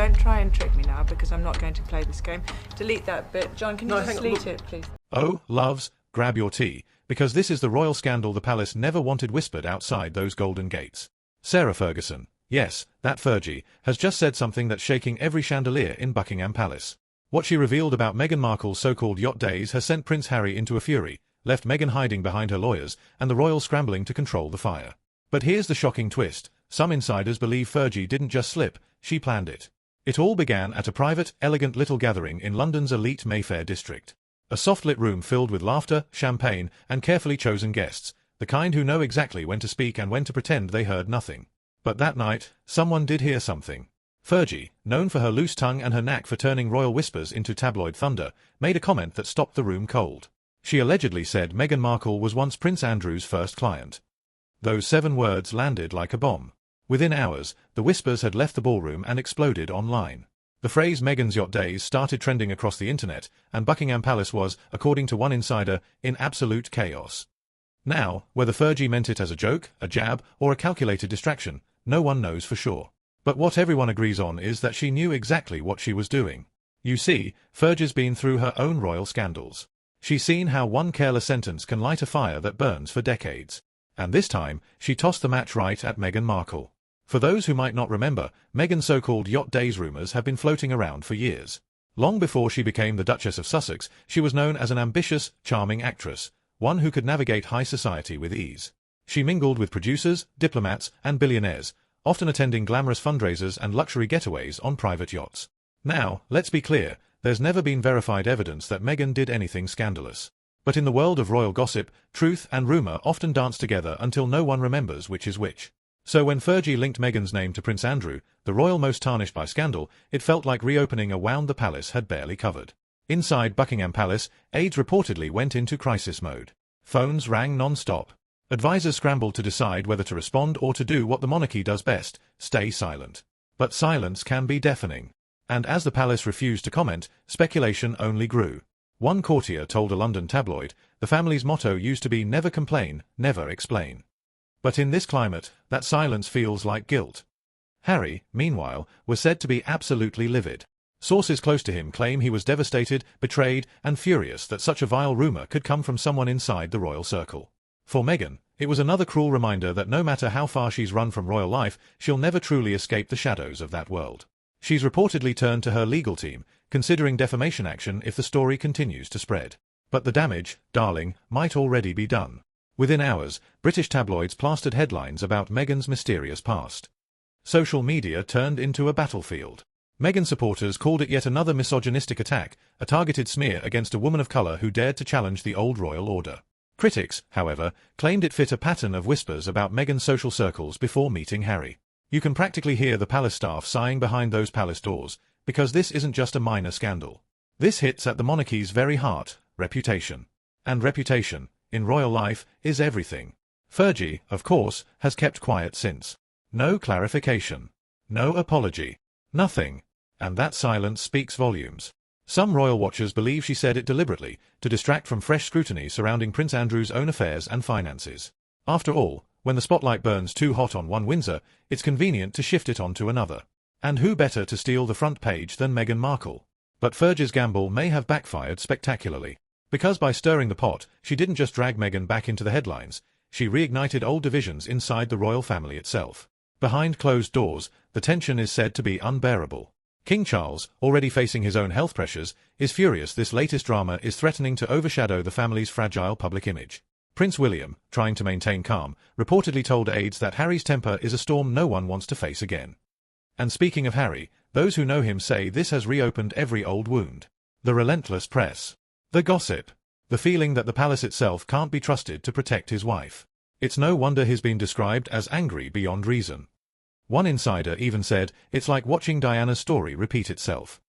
don't try and trick me now, because I'm not going to play this game. Delete that bit. John, can you just delete it, please? Oh, loves, grab your tea, because this is the royal scandal the palace never wanted whispered outside those golden gates. Sarah Ferguson, yes, that Fergie, has just said something that's shaking every chandelier in Buckingham Palace. What she revealed about Meghan Markle's so-called yacht days has sent Prince Harry into a fury, left Meghan hiding behind her lawyers, and the royals scrambling to control the fire. But here's the shocking twist. Some insiders believe Fergie didn't just slip, she planned it. It all began at a private, elegant little gathering in London's elite Mayfair district. A soft-lit room filled with laughter, champagne, and carefully chosen guests, the kind who know exactly when to speak and when to pretend they heard nothing. But that night, someone did hear something. Fergie, known for her loose tongue and her knack for turning royal whispers into tabloid thunder, made a comment that stopped the room cold. She allegedly said Meghan Markle was once Prince Andrew's first client. Those 7 words landed like a bomb. Within hours, the whispers had left the ballroom and exploded online. The phrase Meghan's yacht days started trending across the internet, and Buckingham Palace was, according to one insider, in absolute chaos. Now, whether Fergie meant it as a joke, a jab, or a calculated distraction, no one knows for sure. But what everyone agrees on is that she knew exactly what she was doing. You see, Fergie's been through her own royal scandals. She's seen how one careless sentence can light a fire that burns for decades. And this time, she tossed the match right at Meghan Markle. For those who might not remember, Meghan's so-called yacht days rumours have been floating around for years. Long before she became the Duchess of Sussex, she was known as an ambitious, charming actress, one who could navigate high society with ease. She mingled with producers, diplomats, and billionaires, often attending glamorous fundraisers and luxury getaways on private yachts. Now, let's be clear, there's never been verified evidence that Meghan did anything scandalous. But in the world of royal gossip, truth and rumour often dance together until no one remembers which is which. So when Fergie linked Meghan's name to Prince Andrew, the royal most tarnished by scandal, it felt like reopening a wound the palace had barely covered. Inside Buckingham Palace, aides reportedly went into crisis mode. Phones rang non-stop. Advisors scrambled to decide whether to respond or to do what the monarchy does best, stay silent. But silence can be deafening. And as the palace refused to comment, speculation only grew. One courtier told a London tabloid, the family's motto used to be never complain, never explain. But in this climate, that silence feels like guilt. Harry, meanwhile, was said to be absolutely livid. Sources close to him claim he was devastated, betrayed, and furious that such a vile rumour could come from someone inside the royal circle. For Meghan, it was another cruel reminder that no matter how far she's run from royal life, she'll never truly escape the shadows of that world. She's reportedly turned to her legal team, considering defamation action if the story continues to spread. But the damage, darling, might already be done. Within hours, British tabloids plastered headlines about Meghan's mysterious past. Social media turned into a battlefield. Meghan supporters called it yet another misogynistic attack, a targeted smear against a woman of colour who dared to challenge the old royal order. Critics, however, claimed it fit a pattern of whispers about Meghan's social circles before meeting Harry. You can practically hear the palace staff sighing behind those palace doors, because this isn't just a minor scandal. This hits at the monarchy's very heart, reputation. And reputation, in royal life, is everything. Fergie, of course, has kept quiet since. No clarification. No apology. Nothing. And that silence speaks volumes. Some royal watchers believe she said it deliberately, to distract from fresh scrutiny surrounding Prince Andrew's own affairs and finances. After all, when the spotlight burns too hot on one Windsor, it's convenient to shift it onto another. And who better to steal the front page than Meghan Markle? But Fergie's gamble may have backfired spectacularly. Because by stirring the pot, she didn't just drag Meghan back into the headlines, she reignited old divisions inside the royal family itself. Behind closed doors, the tension is said to be unbearable. King Charles, already facing his own health pressures, is furious this latest drama is threatening to overshadow the family's fragile public image. Prince William, trying to maintain calm, reportedly told aides that Harry's temper is a storm no one wants to face again. And speaking of Harry, those who know him say this has reopened every old wound. The relentless press. The gossip. The feeling that the palace itself can't be trusted to protect his wife. It's no wonder he's been described as angry beyond reason. One insider even said, it's like watching Diana's story repeat itself.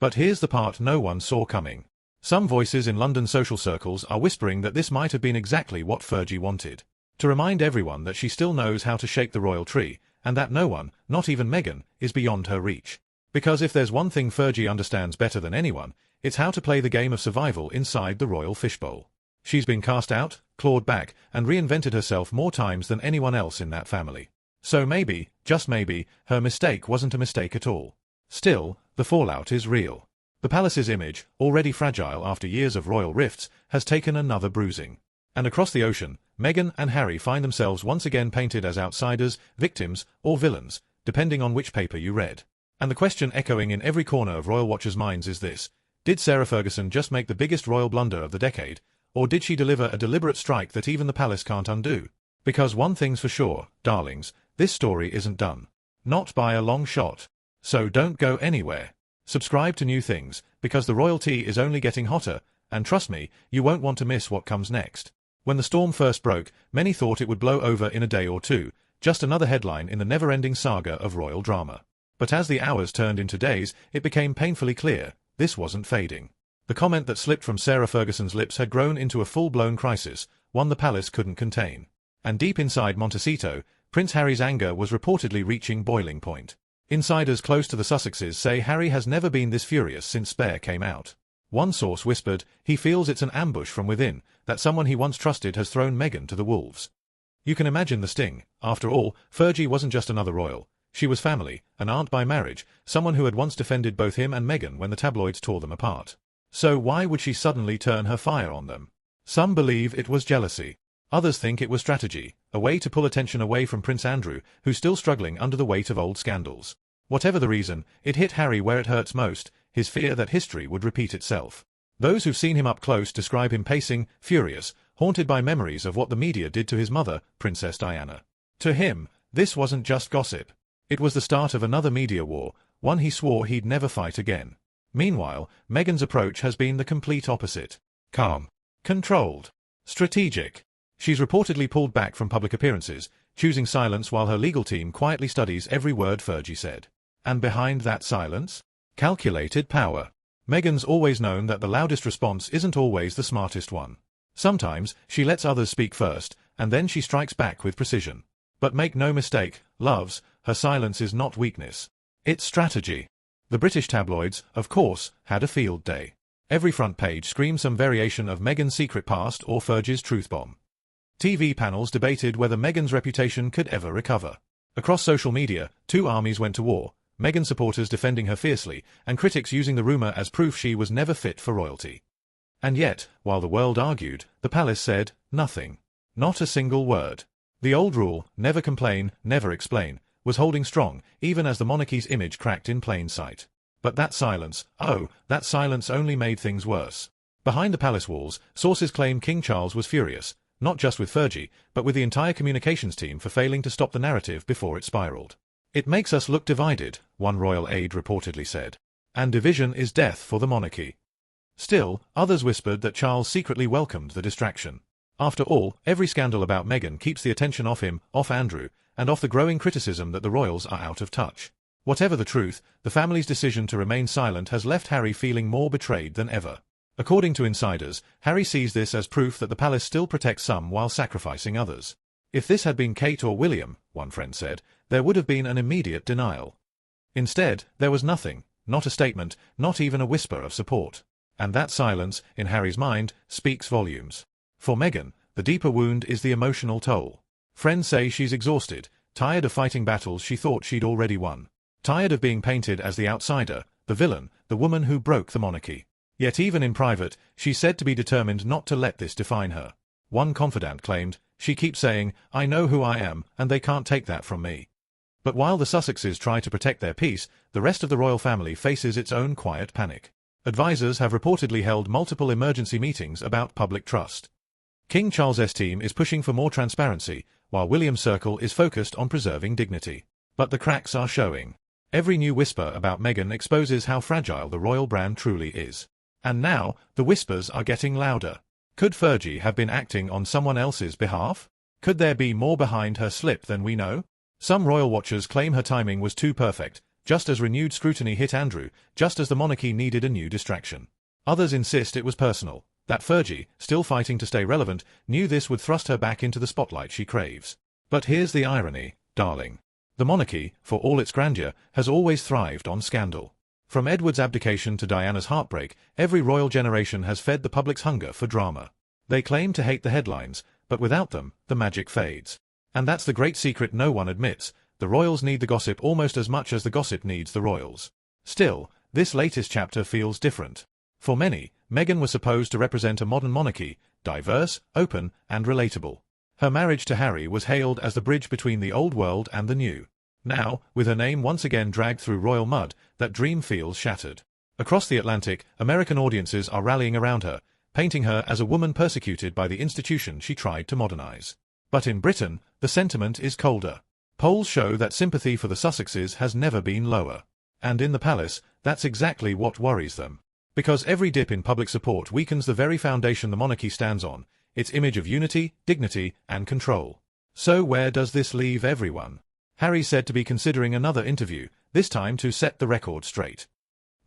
But here's the part no one saw coming. Some voices in London social circles are whispering that this might have been exactly what Fergie wanted. To remind everyone that she still knows how to shake the royal tree, and that no one, not even Meghan, is beyond her reach. Because if there's one thing Fergie understands better than anyone, it's how to play the game of survival inside the royal fishbowl. She's been cast out, clawed back, and reinvented herself more times than anyone else in that family. So maybe, just maybe, her mistake wasn't a mistake at all. Still, the fallout is real. The palace's image, already fragile after years of royal rifts, has taken another bruising. And across the ocean, Meghan and Harry find themselves once again painted as outsiders, victims, or villains, depending on which paper you read. And the question echoing in every corner of royal watchers' minds is this: did Sarah Ferguson just make the biggest royal blunder of the decade, or did she deliver a deliberate strike that even the palace can't undo? Because one thing's for sure, darlings, this story isn't done. Not by a long shot. So don't go anywhere. Subscribe to new things, because the royal tea is only getting hotter, and trust me, you won't want to miss what comes next. When the storm first broke, many thought it would blow over in a day or two, just another headline in the never-ending saga of royal drama. But as the hours turned into days, it became painfully clear, this wasn't fading. The comment that slipped from Sarah Ferguson's lips had grown into a full-blown crisis, one the palace couldn't contain. And deep inside Montecito, Prince Harry's anger was reportedly reaching boiling point. Insiders close to the Sussexes say Harry has never been this furious since Spare came out. One source whispered, he feels it's an ambush from within, that someone he once trusted has thrown Meghan to the wolves. You can imagine the sting. After all, Fergie wasn't just another royal. She was family, an aunt by marriage, someone who had once defended both him and Meghan when the tabloids tore them apart. So why would she suddenly turn her fire on them? Some believe it was jealousy. Others think it was strategy, a way to pull attention away from Prince Andrew, who's still struggling under the weight of old scandals. Whatever the reason, it hit Harry where it hurts most, his fear that history would repeat itself. Those who've seen him up close describe him pacing, furious, haunted by memories of what the media did to his mother, Princess Diana. To him, this wasn't just gossip. It was the start of another media war, one he swore he'd never fight again. Meanwhile, Meghan's approach has been the complete opposite. Calm. Controlled. Strategic. She's reportedly pulled back from public appearances, choosing silence while her legal team quietly studies every word Fergie said. And behind that silence? Calculated power. Meghan's always known that the loudest response isn't always the smartest one. Sometimes, she lets others speak first, and then she strikes back with precision. But make no mistake, loves, her silence is not weakness. It's strategy. The British tabloids, of course, had a field day. Every front page screamed some variation of Meghan's secret past or Fergie's truth bomb. TV panels debated whether Meghan's reputation could ever recover. Across social media, two armies went to war, Meghan supporters defending her fiercely, and critics using the rumour as proof she was never fit for royalty. And yet, while the world argued, the palace said nothing. Not a single word. The old rule, never complain, never explain, was holding strong, even as the monarchy's image cracked in plain sight. But that silence, that silence only made things worse. Behind the palace walls, sources claim King Charles was furious, not just with Fergie, but with the entire communications team for failing to stop the narrative before it spiraled. It makes us look divided, one royal aide reportedly said. And division is death for the monarchy. Still, others whispered that Charles secretly welcomed the distraction. After all, every scandal about Meghan keeps the attention off him, off Andrew, and off the growing criticism that the royals are out of touch. Whatever the truth, the family's decision to remain silent has left Harry feeling more betrayed than ever. According to insiders, Harry sees this as proof that the palace still protects some while sacrificing others. If this had been Kate or William, one friend said, there would have been an immediate denial. Instead, there was nothing, not a statement, not even a whisper of support. And that silence, in Harry's mind, speaks volumes. For Meghan, the deeper wound is the emotional toll. Friends say she's exhausted, tired of fighting battles she thought she'd already won. Tired of being painted as the outsider, the villain, the woman who broke the monarchy. Yet even in private, she's said to be determined not to let this define her. One confidant claimed, she keeps saying, I know who I am, and they can't take that from me. But while the Sussexes try to protect their peace, the rest of the royal family faces its own quiet panic. Advisors have reportedly held multiple emergency meetings about public trust. King Charles's team is pushing for more transparency, while William's circle is focused on preserving dignity. But the cracks are showing. Every new whisper about Meghan exposes how fragile the royal brand truly is. And now, the whispers are getting louder. Could Fergie have been acting on someone else's behalf? Could there be more behind her slip than we know? Some royal watchers claim her timing was too perfect, just as renewed scrutiny hit Andrew, just as the monarchy needed a new distraction. Others insist it was personal, that Fergie, still fighting to stay relevant, knew this would thrust her back into the spotlight she craves. But here's the irony, darling. The monarchy, for all its grandeur, has always thrived on scandal. From Edward's abdication to Diana's heartbreak, every royal generation has fed the public's hunger for drama. They claim to hate the headlines, but without them, the magic fades. And that's the great secret no one admits. The royals need the gossip almost as much as the gossip needs the royals. Still, this latest chapter feels different. For many, Meghan was supposed to represent a modern monarchy, diverse, open, and relatable. Her marriage to Harry was hailed as the bridge between the old world and the new. Now, with her name once again dragged through royal mud, that dream feels shattered. Across the Atlantic, American audiences are rallying around her, painting her as a woman persecuted by the institution she tried to modernize. But in Britain, the sentiment is colder. Polls show that sympathy for the Sussexes has never been lower. And in the palace, that's exactly what worries them. Because every dip in public support weakens the very foundation the monarchy stands on, its image of unity, dignity, and control. So where does this leave everyone? Harry's said to be considering another interview, this time to set the record straight.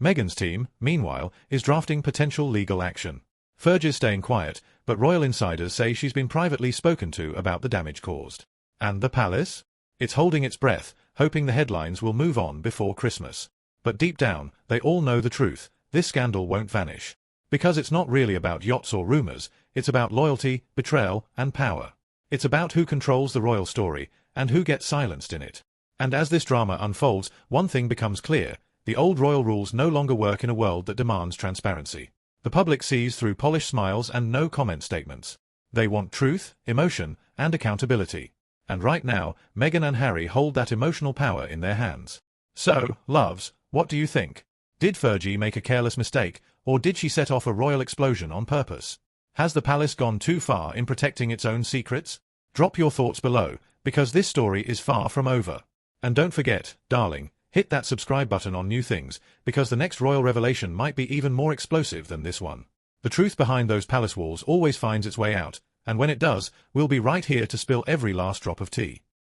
Meghan's team, meanwhile, is drafting potential legal action. Fergie's staying quiet, but royal insiders say she's been privately spoken to about the damage caused. And the palace? It's holding its breath, hoping the headlines will move on before Christmas. But deep down, they all know the truth. This scandal won't vanish. Because it's not really about yachts or rumors, it's about loyalty, betrayal, and power. It's about who controls the royal story, and who gets silenced in it. And as this drama unfolds, one thing becomes clear: the old royal rules no longer work in a world that demands transparency. The public sees through polished smiles and no comment statements. They want truth, emotion, and accountability. And right now, Meghan and Harry hold that emotional power in their hands. So, loves, what do you think? Did Fergie make a careless mistake, or did she set off a royal explosion on purpose? Has the palace gone too far in protecting its own secrets? Drop your thoughts below, because this story is far from over. And don't forget, darling, hit that subscribe button on New Things, because the next royal revelation might be even more explosive than this one. The truth behind those palace walls always finds its way out, and when it does, we'll be right here to spill every last drop of tea.